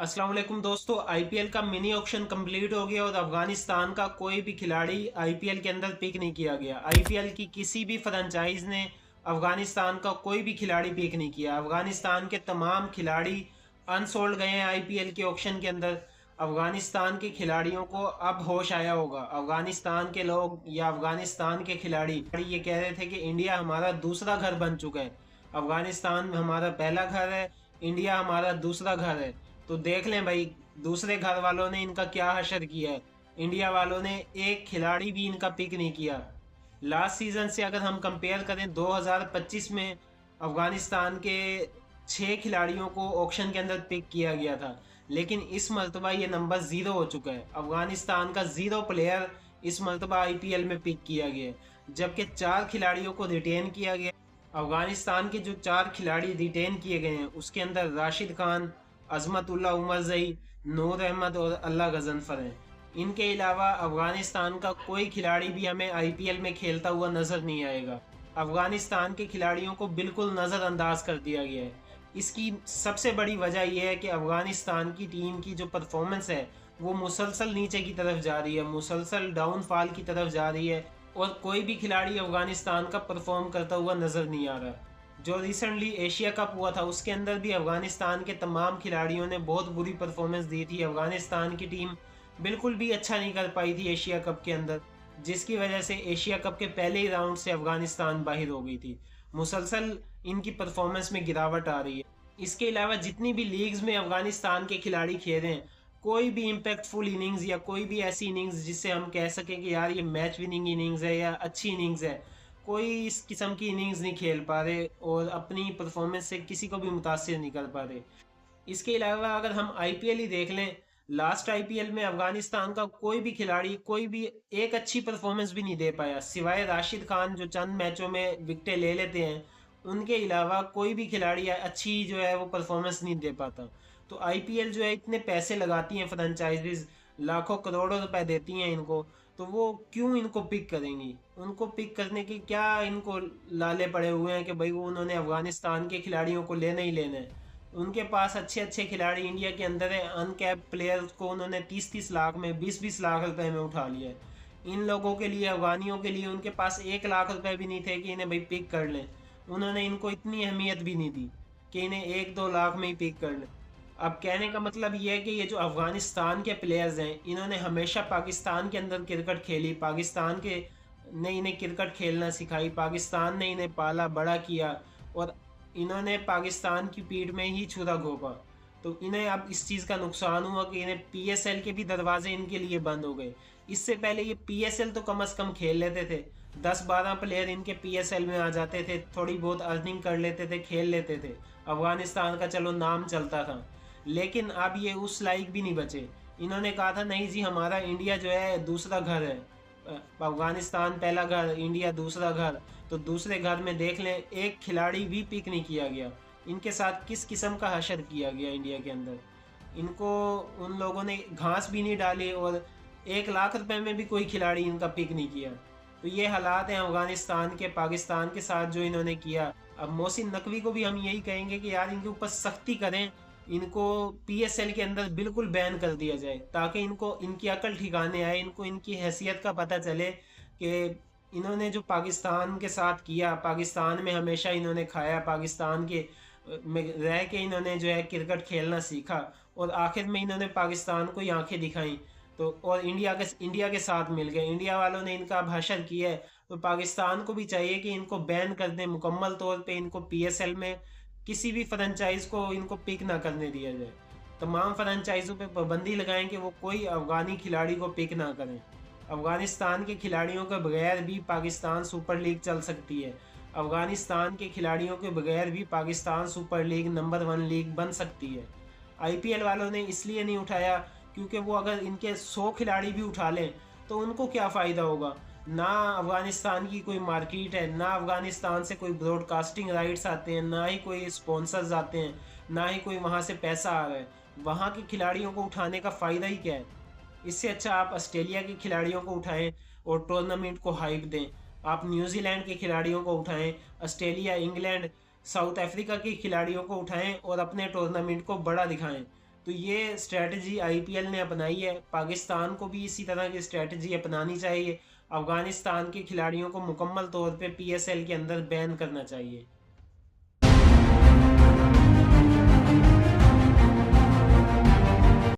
अस्सलाम वालेकुम दोस्तों। आईपीएल का मिनी ऑक्शन कंप्लीट हो गया और अफगानिस्तान का कोई भी खिलाड़ी आईपीएल के अंदर पिक नहीं किया गया। आईपीएल की किसी भी फ्रेंचाइज ने अफगानिस्तान का कोई भी खिलाड़ी पिक नहीं किया। अफगानिस्तान के तमाम खिलाड़ी अनसोल्ड गए हैं आईपीएल के ऑक्शन के अंदर। अफगानिस्तान के खिलाड़ियों को अब होश आया होगा। अफगानिस्तान के लोग या अफगानिस्तान के खिलाड़ी ये कह रहे थे कि इंडिया हमारा दूसरा घर बन चुका है। अफगानिस्तान हमारा पहला घर है, इंडिया हमारा दूसरा घर है। तो देख लें भाई, दूसरे घर वालों ने इनका क्या हशर किया है। इंडिया वालों ने एक खिलाड़ी भी इनका पिक नहीं किया। लास्ट सीजन से अगर हम कंपेयर करें 2025 में अफगानिस्तान के 6 खिलाड़ियों को ऑक्शन के अंदर पिक किया गया था, लेकिन इस मरतबा ये नंबर ज़ीरो हो चुका है। अफगानिस्तान का ज़ीरो प्लेयर इस मरतबा आईपीएल में पिक किया गया है, जबकि 4 खिलाड़ियों को रिटेन किया गया। अफगानिस्तान के जो 4 खिलाड़ी रिटेन किए गए हैं उसके अंदर राशिद खान, अजमतुल्ला उमरजई, नूर अहमद और अल्लाह गजनफर हैं। इनके अलावा अफगानिस्तान का कोई खिलाड़ी भी हमें आईपीएल में खेलता हुआ नजर नहीं आएगा। अफगानिस्तान के खिलाड़ियों को बिल्कुल नज़रअंदाज कर दिया गया है। इसकी सबसे बड़ी वजह यह है कि अफगानिस्तान की टीम की जो परफॉर्मेंस है वो मुसलसल नीचे की तरफ जा रही है, मुसलसल डाउनफॉल की तरफ जा रही है, और कोई भी खिलाड़ी अफगानिस्तान का परफॉर्म करता हुआ नजर नहीं आ रहा। जो रिसेंटली एशिया कप हुआ था उसके अंदर भी अफगानिस्तान के तमाम खिलाड़ियों ने बहुत बुरी परफॉर्मेंस दी थी। अफगानिस्तान की टीम बिल्कुल भी अच्छा नहीं कर पाई थी एशिया कप के अंदर, जिसकी वजह से एशिया कप के पहले ही राउंड से अफगानिस्तान बाहर हो गई थी। मुसलसल इनकी परफॉर्मेंस में गिरावट आ रही है। इसके अलावा जितनी भी लीग्स में अफगानिस्तान के खिलाड़ी खेल रहे हैं, कोई भी इम्पैक्टफुल इनिंग्स या कोई भी ऐसी इनिंग्स जिससे हम कह सकें कि यार ये मैच विनिंग इनिंग्स है या अच्छी इनिंग्स है, कोई इस किस्म की इनिंग्स नहीं खेल पा रहे और अपनी परफॉर्मेंस से किसी को भी मुतासिर नहीं कर पा रहे। इसके अलावा अगर हम आईपीएल ही देख लें, लास्ट आईपीएल में अफगानिस्तान का कोई भी खिलाड़ी कोई भी एक अच्छी परफॉर्मेंस भी नहीं दे पाया, सिवाय राशिद खान जो चंद मैचों में विकेटें ले लेते हैं। उनके अलावा कोई भी खिलाड़ी अच्छी जो है वो परफॉर्मेंस नहीं दे पाता। तो आईपीएल जो है इतने पैसे लगाती हैं फ्रेंचाइजीज, लाखों करोड़ों रुपए देती हैं इनको, तो वो क्यों इनको पिक करेंगी? उनको पिक करने के क्या इनको लाले पड़े हुए हैं कि भाई वो उन्होंने अफगानिस्तान के खिलाड़ियों को लेना ही लेना है। उनके पास अच्छे अच्छे खिलाड़ी इंडिया के अंदर है। अनकैप प्लेयर्स को उन्होंने 30-30 लाख में, 20-20 लाख रुपए में उठा लिया है। इन लोगों के लिए, अफगानियों के लिए उनके पास 1 लाख रुपए भी नहीं थे कि इन्हें भाई पिक कर लें। उन्होंने इनको इतनी अहमियत भी नहीं दी कि इन्हें 1-2 लाख में ही पिक कर लें। अब कहने का मतलब ये है कि ये जो अफगानिस्तान के प्लेयर्स हैं, इन्होंने हमेशा पाकिस्तान के अंदर क्रिकेट खेली, पाकिस्तान के ने इन्हें क्रिकेट खेलना सिखाई, पाकिस्तान ने इन्हें पाला बड़ा किया, और इन्होंने पाकिस्तान की पीठ में ही छुरा घोंपा। तो इन्हें अब इस चीज़ का नुकसान हुआ कि इन्हें पीएसएल के भी दरवाजे इनके लिए बंद हो गए। इससे पहले ये पीएसएल तो कम से कम खेल लेते थे, 10-12 प्लेयर इनके पीएसएल में आ जाते थे, थोड़ी बहुत अर्निंग कर लेते थे, खेल लेते थे, अफगानिस्तान का चलो नाम चलता था। लेकिन अब ये उस लायक भी नहीं बचे। इन्होंने कहा था नहीं जी, हमारा इंडिया जो है दूसरा घर है, अफगानिस्तान पहला घर, इंडिया दूसरा घर। तो दूसरे घर में देख लें, एक खिलाड़ी भी पिक नहीं किया गया। इनके साथ किस किस्म का हशर किया गया इंडिया के अंदर। इनको उन लोगों ने घास भी नहीं डाली और 1 लाख रुपए में भी कोई खिलाड़ी इनका पिक नहीं किया। तो ये हालात हैं अफगानिस्तान के, पाकिस्तान के साथ जो इन्होंने किया। अब मोहसिन नकवी को भी हम यही कहेंगे कि यार इनके ऊपर सख्ती करें, इनको पीएसएल के अंदर बिल्कुल बैन कर दिया जाए, ताकि इनको इनकी अकल ठिकाने आए, इनको इनकी हैसियत का पता चले कि इन्होंने जो पाकिस्तान के साथ किया, पाकिस्तान में हमेशा इन्होंने खाया, पाकिस्तान के में रह के इन्होंने जो है क्रिकेट खेलना सीखा, और आखिर में इन्होंने पाकिस्तान को ही आंखें दिखाई। तो और इंडिया के साथ मिल गए, इंडिया वालों ने इनका भाषण किया है। तो पाकिस्तान को भी चाहिए कि इनको बैन कर दें मुकम्मल तौर पे, इनको पीएसएल में किसी भी फ्रेंचाइज को इनको पिक ना करने दिया जाए। तमाम फ्रेंचाइजों पे पाबंदी लगाएं कि वो कोई अफगानी खिलाड़ी को पिक ना करें। अफगानिस्तान के खिलाड़ियों के बगैर भी पाकिस्तान सुपर लीग चल सकती है। अफगानिस्तान के खिलाड़ियों के बगैर भी Pakistan super league number 1 league बन सकती है। आईपीएल वालों ने इसलिए नहीं उठाया क्योंकि वो अगर इनके 100 खिलाड़ी भी उठा लें तो उनको क्या फ़ायदा होगा। ना अफगानिस्तान की कोई मार्केट है, ना अफगानिस्तान से कोई ब्रॉडकास्टिंग राइट्स आते हैं, ना ही कोई स्पॉन्सर्स आते हैं, ना ही कोई वहाँ से पैसा आ रहा है। वहाँ के खिलाड़ियों को उठाने का फ़ायदा ही क्या है? इससे अच्छा आप ऑस्ट्रेलिया के खिलाड़ियों को उठाएं और टूर्नामेंट को हाइप दें। आप न्यूजीलैंड के खिलाड़ियों को उठाएं, ऑस्ट्रेलिया, इंग्लैंड, साउथ अफ्रीका के खिलाड़ियों को उठाएं और अपने टूर्नामेंट को बड़ा दिखाएं। तो ये स्ट्रेटजी आईपीएल ने अपनाई है। पाकिस्तान को भी इसी तरह की स्ट्रेटजी अपनानी चाहिए। अफगानिस्तान के खिलाड़ियों को मुकम्मल तौर पे पीएसएल के अंदर बैन करना चाहिए।